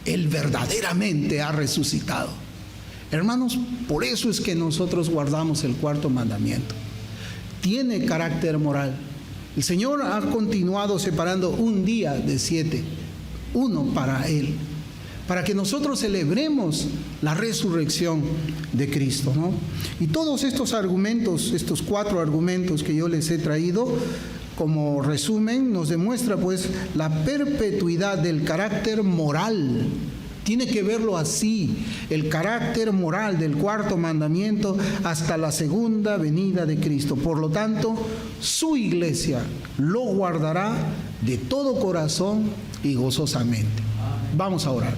Él verdaderamente ha resucitado. Hermanos, por eso es que nosotros guardamos el cuarto mandamiento. Tiene carácter moral. El Señor ha continuado separando un día de 7, uno para Él, para que nosotros celebremos la resurrección de Cristo, ¿no? Y todos estos argumentos, estos 4 argumentos que yo les he traído, como resumen, nos demuestra pues la perpetuidad del carácter moral. Tiene que verlo así, el carácter moral del cuarto mandamiento hasta la segunda venida de Cristo. Por lo tanto, su iglesia lo guardará de todo corazón y gozosamente. Vamos a orar.